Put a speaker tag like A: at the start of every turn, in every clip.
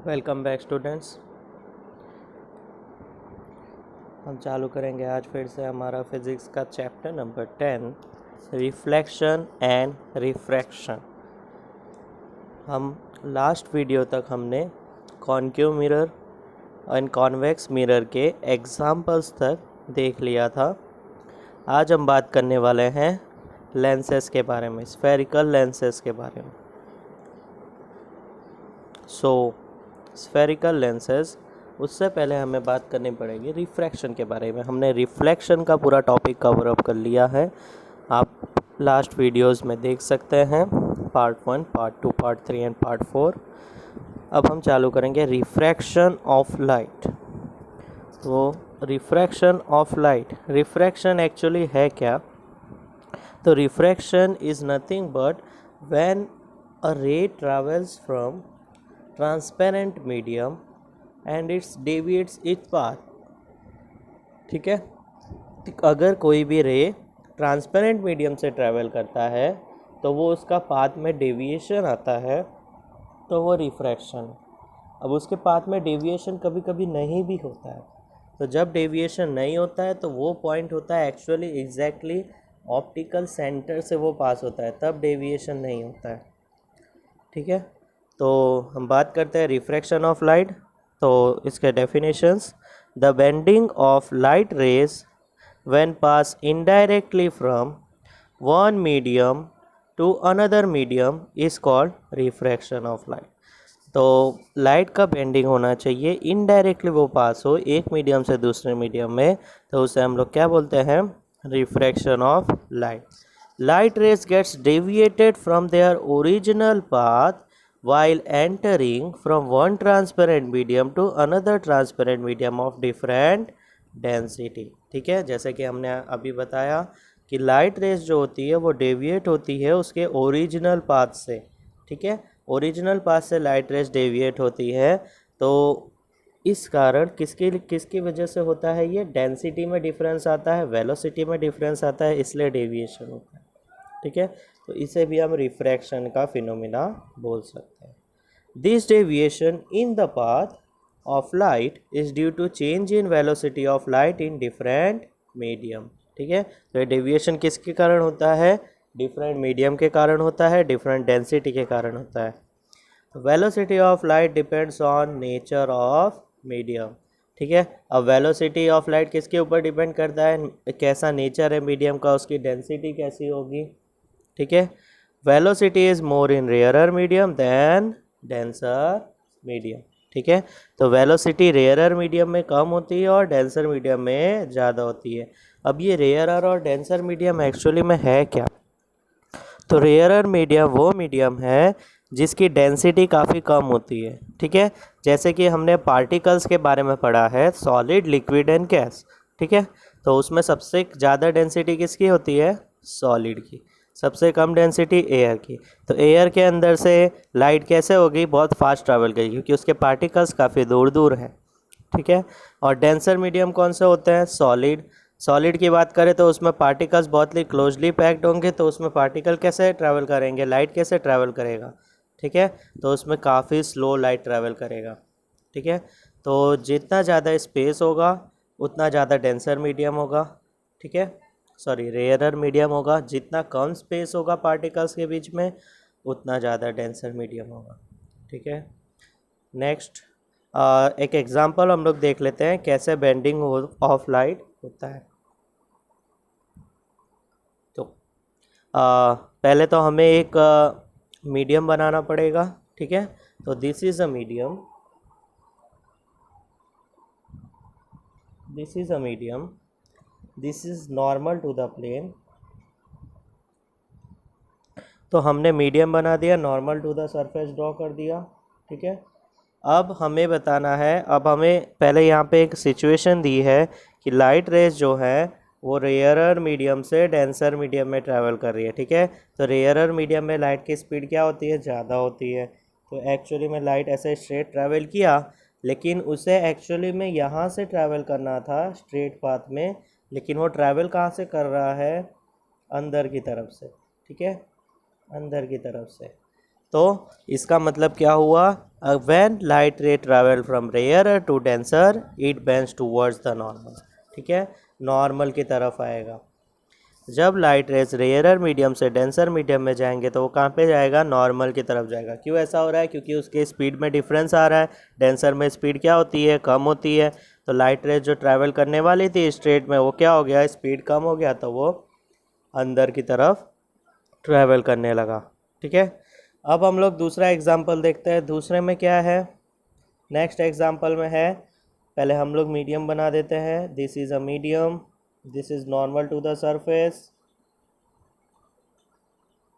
A: Welcome back students. हम चालू करेंगे आज फिर से हमारा फिज़िक्स का chapter number 10 reflection and refraction. हम लास्ट वीडियो तक हमने concave mirror and convex mirror के एग्जाम्पल्स तक देख लिया था। आज हम बात करने वाले हैं लेंसेस के बारे में, स्फेरिकल लेंसेस के बारे में। स्फेरिकल लेंसेस, उससे पहले हमें बात करनी पड़ेगी रिफ्रैक्शन के बारे में। हमने रिफ्लेक्शन का पूरा टॉपिक कवर अप कर लिया है, आप लास्ट वीडियोस में देख सकते हैं, part 1, part 2, part 3 and part 4। अब हम चालू करेंगे रिफ्रैक्शन ऑफ लाइट। तो refraction of light, refraction actually है क्या? तो refraction is nothing but when a ray travels from transparent medium and its deviates its path. ठीक है, अगर कोई भी रे ट्रांसपेरेंट मीडियम से ट्रैवल करता है तो वो उसका पाथ में डेविएशन आता है, तो वो रिफ्रैक्शन। अब उसके पाथ में डेविएशन कभी कभी नहीं भी होता है, तो जब डेविएशन नहीं होता है तो वो पॉइंट होता है एक्चुअली एग्जैक्टली ऑप्टिकल सेंटर से वो पास होता है, तब डेविएशन नहीं होता है। ठीक है, तो हम बात करते हैं रिफ्रैक्शन ऑफ लाइट। तो इसके definitions: the bending of light rays when pass indirectly from one medium to another medium is called refraction of light. तो लाइट का बेंडिंग होना चाहिए, इनडायरेक्टली वो पास हो एक मीडियम से दूसरे मीडियम में, तो उसे हम लोग क्या बोलते हैं? Refraction of light. Light rays gets deviated from their original path while entering from one transparent medium to another transparent medium of different density। ठीक है, जैसे कि हमने अभी बताया कि लाइट रेज जो होती है वो डेविएट होती है उसके ओरिजिनल पाथ से। ठीक है, ओरिजिनल पाथ से लाइट रेज डेविएट होती है, तो इस कारण किसकी वजह से होता है? ये डेंसिटी में डिफरेंस आता है, वेलोसिटी में डिफरेंस आता है, इसलिए डेविएशन होता है। ठीक है, तो इसे भी हम रिफ्रैक्शन का फिनोमिना बोल सकते हैं। This deviation in the path of light is due to change in velocity of light in different medium. ठीक है, तो ये डेविएशन किसके कारण होता है? डिफरेंट मीडियम के कारण होता है, डिफरेंट डेंसिटी के कारण होता है। Velocity of light depends on nature of medium. ठीक है, अब वेलोसिटी ऑफ लाइट किसके ऊपर डिपेंड करता है? कैसा नेचर है मीडियम का, उसकी डेंसिटी कैसी होगी। ठीक है, velocity is more in rarer medium than denser medium. ठीक है, तो वेलोसिटी रेयरर मीडियम में कम होती है और डेंसर मीडियम में ज़्यादा होती है। अब ये रेयरर और डेंसर मीडियम एक्चुअली में है क्या? तो रेयरर मीडियम वो मीडियम है जिसकी डेंसिटी काफ़ी कम होती है। ठीक है, जैसे कि हमने पार्टिकल्स के बारे में पढ़ा है, सॉलिड, लिक्विड एंड गैस। ठीक है, तो उसमें सबसे ज़्यादा डेंसिटी किसकी होती है? सॉलिड की। सबसे कम डेंसिटी एयर की। तो एयर के अंदर से लाइट कैसे होगी? बहुत फास्ट ट्रैवल करेगी क्योंकि उसके पार्टिकल्स काफ़ी दूर दूर हैं। ठीक है, और डेंसर मीडियम कौन से होते हैं? सॉलिड। सॉलिड की बात करें तो उसमें पार्टिकल्स बहुत ही क्लोजली पैक्ड होंगे, तो उसमें पार्टिकल कैसे ट्रैवल करेंगे, लाइट कैसे ट्रैवल करेगा? ठीक है, तो उसमें काफ़ी स्लो लाइट ट्रैवल करेगा। ठीक है, तो जितना ज़्यादा स्पेस होगा उतना ज़्यादा डेंसर मीडियम होगा। ठीक है, सॉरी, रेयरर मीडियम होगा। जितना कम स्पेस होगा पार्टिकल्स के बीच में उतना ज़्यादा डेंसर मीडियम होगा। ठीक है, नेक्स्ट एक एग्जांपल हम लोग देख लेते हैं कैसे बेंडिंग ऑफ लाइट होता है। तो पहले तो हमें एक मीडियम बनाना पड़ेगा। ठीक है, तो this is a medium, this is a medium, this is normal to the plane. तो हमने मीडियम बना दिया, normal to the surface draw कर दिया। ठीक है, अब हमें बताना है, अब हमें पहले यहाँ पे एक सिचुएशन दी है कि लाइट रेज जो है वो रेयरर मीडियम से डेंसर मीडियम में ट्रैवल कर रही है। ठीक है, तो रेयरर मीडियम में लाइट की स्पीड क्या होती है? ज़्यादा होती है। तो एक्चुअली में लाइट ऐसे स्ट्रेट ट्रैवल किया, लेकिन उसे एक्चुअली में यहाँ से ट्रैवल करना था स्ट्रेट पाथ में, लेकिन वो ट्रैवल कहाँ से कर रहा है? अंदर की तरफ से। ठीक है, अंदर की तरफ से। तो इसका मतलब क्या हुआ? When light ray travel from rare to denser it bends towards the normal. ठीक है, नॉर्मल की तरफ आएगा। जब लाइट रेज रेयरर मीडियम से डेंसर मीडियम में जाएंगे तो वो कहाँ पे जाएगा, नॉर्मल की तरफ जाएगा। क्यों ऐसा हो रहा है, क्योंकि उसके स्पीड में डिफरेंस आ रहा है। डेंसर में स्पीड क्या होती है, कम होती है। तो लाइट रेज जो ट्रैवल करने वाली थी स्ट्रेट में, वो क्या हो गया, स्पीड कम हो गया, तो वो अंदर की तरफ ट्रैवल करने लगा। ठीक है, अब हम लोग दूसरा एग्जाम्पल देखते हैं। दूसरे में क्या है, नेक्स्ट एग्जाम्पल में है, पहले हम लोग मीडियम बना देते हैं। This is a medium, this is normal to the surface,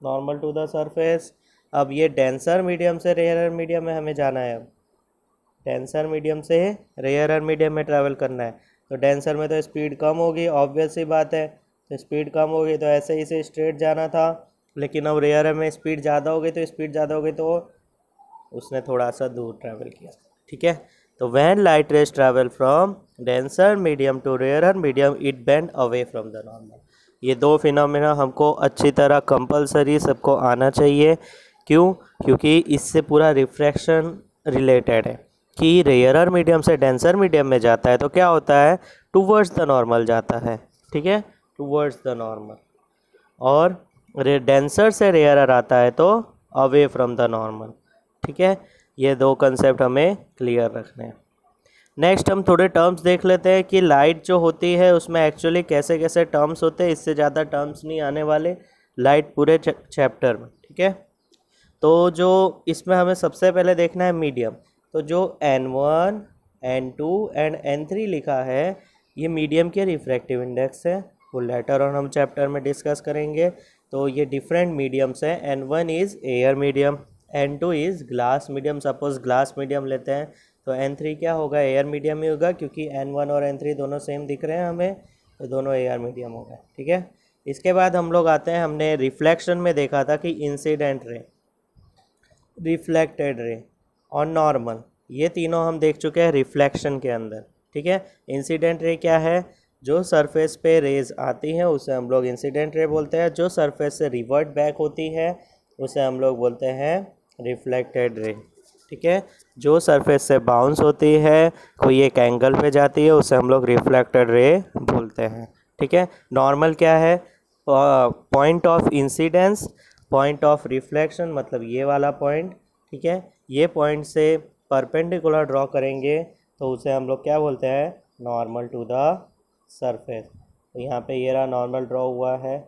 A: normal to the surface. अब ये डेंसर मीडियम से रेयरर मीडियम में हमें जाना है। अब डेंसर मीडियम से रेयरर मीडियम में ट्रैवल करना है। तो डेंसर में तो स्पीड कम होगी, ऑब्वियस सी बात है। तो स्पीड कम होगी तो ऐसे ही से स्ट्रेट जाना था, लेकिन अब रेयरर में स्पीड ज़्यादा हो गई, तो स्पीड ज़्यादा हो गई तो उसने थोड़ा सा दूर ट्रैवल किया। ठीक है, तो when light rays travel from denser medium to rarer medium it bend away from the normal. ये दो फिनोमेना हमको अच्छी तरह कंपलसरी सबको आना चाहिए। क्यों, क्योंकि इससे पूरा रिफ्रैक्शन रिलेटेड है कि रेयरर मीडियम से डेंसर मीडियम में जाता है तो क्या होता है, टूवर्ड्स द नॉर्मल जाता है। ठीक है, टूवर्ड्स द नॉर्मल। और डेंसर से रेयरर आता है तो अवे फ्रॉम द नॉर्मल। ठीक है, ये दो कंसेप्ट हमें क्लियर रखने हैं। नेक्स्ट हम थोड़े टर्म्स देख लेते हैं कि लाइट जो होती है उसमें एक्चुअली कैसे कैसे टर्म्स होते हैं। इससे ज़्यादा टर्म्स नहीं आने वाले लाइट पूरे चैप्टर में। ठीक है, तो जो इसमें हमें सबसे पहले देखना है मीडियम। तो जो N1, N2 एंड N3 लिखा है, ये मीडियम के रिफ्रैक्टिव इंडेक्स है। वो लेटर और हम चैप्टर में डिस्कस करेंगे। तो ये डिफरेंट मीडियम्स हैं। N1 is air medium, N2 is glass medium. Suppose glass medium लेते हैं तो N3 क्या होगा, एयर मीडियम ही होगा, क्योंकि N1 और N3 दोनों सेम दिख रहे हैं हमें, तो दोनों एयर मीडियम हो गए। ठीक है, इसके बाद हम लोग आते हैं, हमने रिफ्लेक्शन में देखा था कि इंसिडेंट रे, रिफ्लेक्टेड रे और नॉर्मल, ये तीनों हम देख चुके हैं रिफ्लेक्शन के अंदर। ठीक है, इंसिडेंट रे क्या है, जो सरफेस पे रेज आती हैं उसे हम लोग इंसिडेंट रे बोलते हैं। जो सरफेस से रिवर्ट बैक होती है उसे हम लोग बोलते हैं रिफ्लेक्टेड रे। ठीक है, जो सरफेस से बाउंस होती है, कोई एक एंगल पे जाती है, उसे हम लोग रिफ्लेक्टेड रे बोलते हैं। ठीक है, नॉर्मल क्या है, point of incidence, point of reflection, मतलब ये वाला पॉइंट। ठीक है, ये पॉइंट से परपेंडिकुलर ड्रॉ करेंगे तो उसे हम लोग क्या बोलते हैं, नॉर्मल टू द सरफेस। तो यहाँ पे ये रहा नॉर्मल ड्रॉ हुआ है।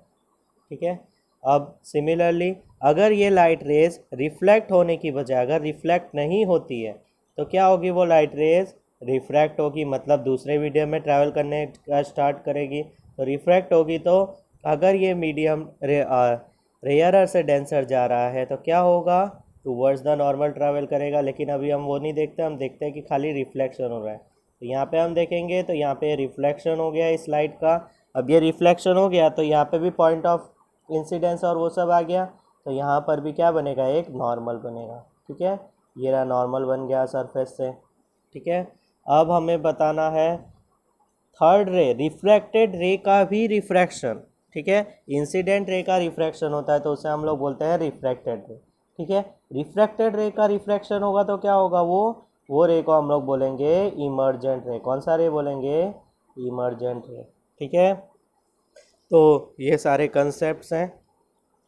A: ठीक है, अब सिमिलरली अगर ये लाइट रेज रिफ्लेक्ट होने की बजाय अगर रिफ्लेक्ट नहीं होती है तो क्या होगी, वो लाइट रेज रिफ्रैक्ट होगी, मतलब दूसरे मीडियम में ट्रैवल करने का स्टार्ट करेगी। तो रिफ्रैक्ट होगी, तो अगर ये मीडियम रेयरर से डेंसर जा रहा है तो क्या होगा, टूवर्ड्स द नॉर्मल ट्रैवल करेगा। लेकिन अभी हम वो नहीं देखते, हम देखते हैं कि खाली रिफ्लेक्शन हो रहा है। तो यहाँ पे हम देखेंगे तो यहाँ पे रिफ्लेक्शन हो गया इस लाइट का। अब ये रिफ्लेक्शन हो गया तो यहाँ पे भी पॉइंट ऑफ इंसिडेंस और वो सब आ गया, तो यहाँ पर भी क्या बनेगा, एक नॉर्मल बनेगा। ठीक है, ये रहा नॉर्मल बन गया सरफेस से। ठीक है, अब हमें बताना है थर्ड रे, रिफ्रैक्टेड रे का भी रिफ्रैक्शन। ठीक है, इंसिडेंट रे का रिफ्रैक्शन होता है तो उसे हम लोग बोलते हैं रिफ्रैक्टेड रे। ठीक है, रिफ्रैक्टेड रे का रिफ्रैक्शन होगा तो क्या होगा, वो रे को हम लोग बोलेंगे इमर्जेंट रे। कौन सा रे बोलेंगे, इमर्जेंट रे। ठीक है, तो ये सारे कंसेप्ट्स हैं,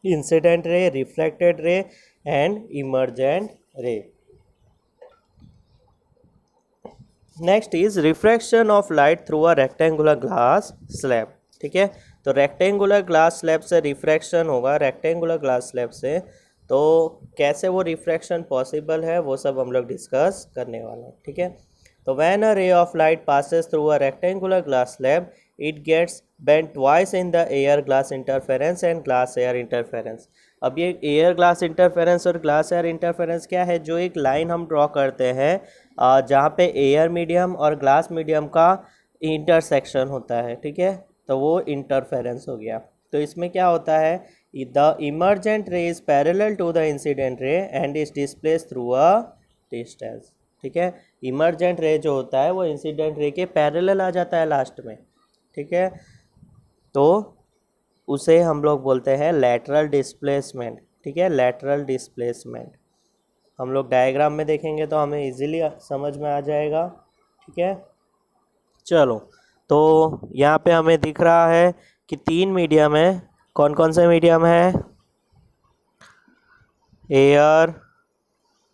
A: incident ray, reflected ray and emergent रे। Next is refraction of light through a rectangular glass slab. ठीक है, तो रेक्टेंगुलर ग्लास स्लैब से रिफ्रैक्शन होगा, रेक्टेंगुलर ग्लास स्लैब से। तो कैसे वो रिफ्रैक्शन पॉसिबल है वो सब हम लोग डिस्कस करने वाले हैं। ठीक है, तो when a ray of light passes through a rectangular glass slab it gets bent twice in the air glass interference and glass air interference. अब ये एयर ग्लास इंटरफेरेंस और ग्लास एयर इंटरफेरेंस क्या है, जो एक लाइन हम draw करते हैं जहाँ पे एयर मीडियम और ग्लास मीडियम का इंटरसेक्शन होता है। ठीक है, तो वो इंटरफेरेंस हो गया। तो इसमें क्या होता है, the emergent ray is parallel to the incident ray and is displace through a distance. ठीक है, इमर्जेंट रे जो होता है वो इंसिडेंट रे के पैरेलल आ जाता है लास्ट में। ठीक है, तो उसे हम लोग बोलते हैं लैटरल डिस्प्लेसमेंट। ठीक है, लैटरल डिस्प्लेसमेंट हम लोग डायग्राम में देखेंगे तो हमें इजीली समझ में आ जाएगा। ठीक है, चलो। तो यहाँ पे हमें दिख रहा है कि 3 मीडियम है। कौन कौन से मीडियम है? Air,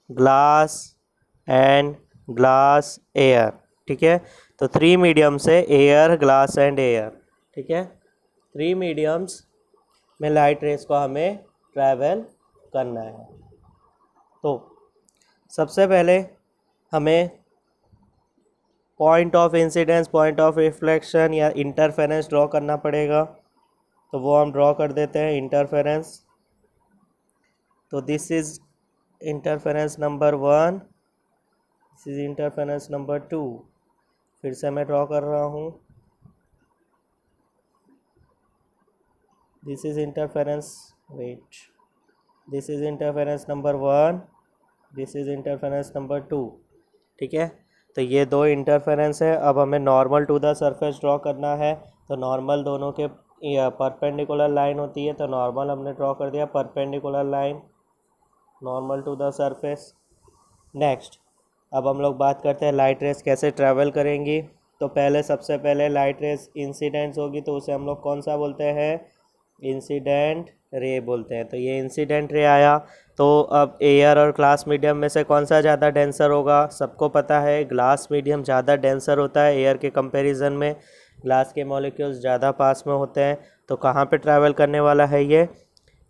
A: glass and glass air. ठीक है, तो 3 मीडियम से एयर, ग्लास एंड एयर। ठीक है, 3 मीडियम्स में लाइट रेस को हमें ट्रैवल करना है। तो सबसे पहले हमें point of incidence, point of reflection या इंटरफेरेंस ड्रॉ करना पड़ेगा। तो वो हम ड्रॉ कर देते हैं, इंटरफेरेंस। तो this is interference number 1, this is interference number 2। फिर से मैं ड्रॉ कर रहा हूँ। This is interference, wait, this is interference number 1, this is interference number 2। ठीक है, तो ये 2 इंटरफेरेंस है। अब हमें normal to the surface draw करना है। तो नॉर्मल दोनों के परपेंडिकुलर लाइन होती है, तो नॉर्मल हमने ड्रॉ कर दिया, perpendicular line, normal to the surface. Next, अब हम लोग बात करते हैं लाइट रेस कैसे ट्रैवल करेंगी। तो पहले, सबसे पहले लाइट रेस इंसिडेंट्स होगी, तो उसे हम लोग कौन सा बोलते हैं? इंसिडेंट रे बोलते हैं। तो ये इंसिडेंट रे आया। तो अब एयर और ग्लास मीडियम में से कौन सा ज़्यादा डेंसर होगा? सबको पता है ग्लास मीडियम ज़्यादा डेंसर होता है एयर के कंपैरिजन में। ग्लास के मॉलिक्यूल्स ज़्यादा पास में होते हैं। तो कहाँ पे ट्रैवल करने वाला है ये?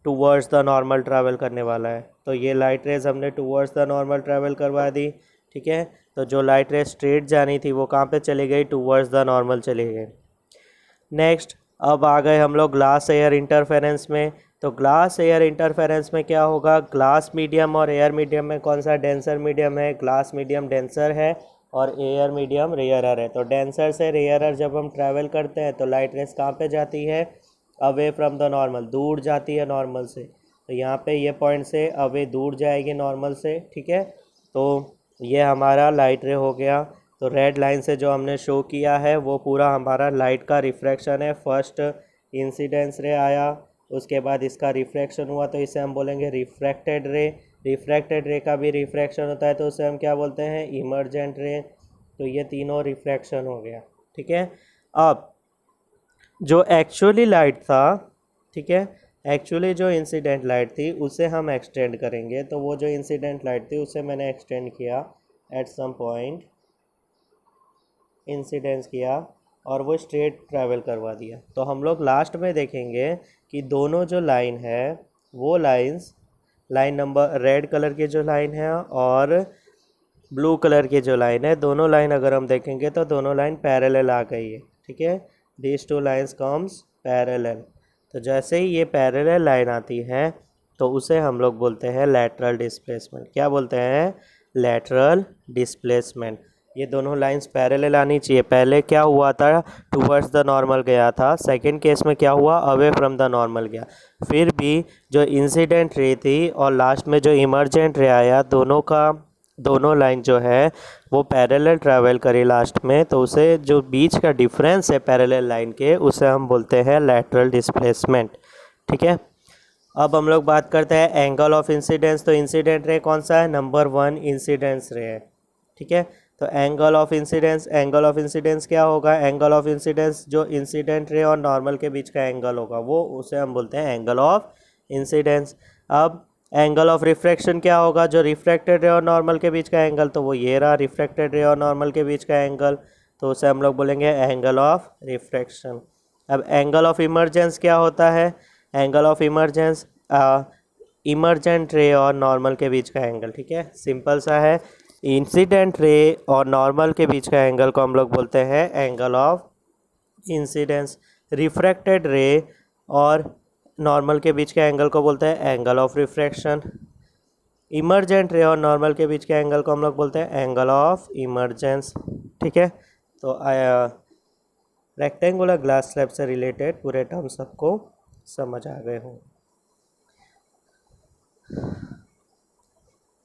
A: टूवर्ड्स द नॉर्मल ट्रैवल करने वाला है। तो ये लाइट रेज हमने टूवर्ड्स द नॉर्मल ट्रैवल करवा दी। ठीक है, तो जो लाइट रेज स्ट्रेट जानी थी वो कहाँ पे चली गई? टूवर्ड्स द नॉर्मल चली गई। नेक्स्ट, अब आ गए हम लोग ग्लास एयर इंटरफेरेंस में। तो ग्लास एयर इंटरफेरेंस में क्या होगा? ग्लास मीडियम और एयर मीडियम में कौन सा डेंसर मीडियम है? ग्लास मीडियम डेंसर है और एयर मीडियम रेयरर है। तो डेंसर से रेयरर जब हम ट्रैवल करते हैं तो लाइट रेस कहाँ पे जाती है? अवे फ्रॉम द नॉर्मल, दूर जाती है नॉर्मल से। तो यहाँ पे ये पॉइंट से अवे दूर जाएगी नॉर्मल से। ठीक है, तो ये हमारा लाइट रे हो गया। तो रेड लाइन से जो हमने शो किया है वो पूरा हमारा लाइट का रिफ्रैक्शन है। फर्स्ट इंसिडेंस रे आया, उसके बाद इसका रिफ्रैक्शन हुआ, तो इसे हम बोलेंगे रिफ्रैक्टेड रे। रिफ्रैक्टेड रे का भी रिफ्रैक्शन होता है, तो उसे हम क्या बोलते हैं? इमर्जेंट रे। तो ये तीनों रिफ्रैक्शन हो गया। ठीक है, अब जो एक्चुअली लाइट था, ठीक है, एक्चुअली जो इंसिडेंट लाइट थी उसे हम एक्सटेंड करेंगे। तो वो जो इंसिडेंट लाइट थी उसे मैंने एक्सटेंड किया एट सम पॉइंट, इंसिडेंस किया और वो स्ट्रेट ट्रैवल करवा दिया। तो हम लोग लास्ट में देखेंगे कि दोनों जो लाइन है वो lines, line number red colour की जो लाइन है और ब्लू कलर की जो लाइन है, दोनों लाइन अगर हम देखेंगे तो दोनों लाइन पैरेलल आ गई है। ठीक है, these two lines comes parallel. तो जैसे ही ये पैरेलल लाइन आती है तो उसे हम लोग बोलते हैं लैटरल डिस्प्लेसमेंट। क्या बोलते हैं? Lateral displacement. ये दोनों लाइंस पैरेलल आनी चाहिए। पहले क्या हुआ था? टूवर्ड्स द नॉर्मल गया था। सेकंड केस में क्या हुआ? अवे फ्रॉम द नॉर्मल गया। फिर भी जो इंसिडेंट रे थी और लास्ट में जो इमर्जेंट रे आया, दोनों लाइन जो है वो पैरेलल ट्रैवल करी लास्ट में। तो उसे जो बीच का डिफरेंस है पैरेलल लाइन के, उसे हम बोलते हैं लैटरल डिस्प्लेसमेंट। ठीक है, अब हम लोग बात करते हैं एंगल ऑफ इंसिडेंस। तो इंसिडेंट रे कौन सा है? नंबर 1 इंसिडेंस रे है। ठीक है, तो angle of incidence, angle of incidence क्या होगा? एंगल ऑफ इंसिडेंस जो इंसिडेंट रे और नॉर्मल के बीच का एंगल होगा वो, उसे हम बोलते हैं एंगल ऑफ इंसिडेंस। अब एंगल ऑफ रिफ्रैक्शन क्या होगा? जो रिफ्रैक्टेड रे और नॉर्मल के बीच का एंगल, तो वो ये रहा, रिफ्रैक्टेड रे और नॉर्मल के बीच का एंगल। तो उसे हम लोग बोलेंगे एंगल ऑफ रिफ्रैक्शन। अब एंगल ऑफ इमर्जेंस क्या होता है? एंगल ऑफ इमर्जेंस इमर्जेंट रे और नॉर्मल के बीच का एंगल। ठीक है, सिंपल सा है। इंसिडेंट रे और नॉर्मल के बीच का एंगल को हम लोग बोलते हैं एंगल ऑफ इंसिडेंस। रिफ्रैक्टेड रे और नॉर्मल के बीच के एंगल को बोलते हैं एंगल ऑफ रिफ्रैक्शन। इमर्जेंट रे और नॉर्मल के बीच के एंगल को हम लोग बोलते हैं एंगल ऑफ इमर्जेंस। ठीक है, तो रेक्टेंगुलर ग्लास स्लैब से रिलेटेड पूरे टर्म्स सबको समझ आ गए हों।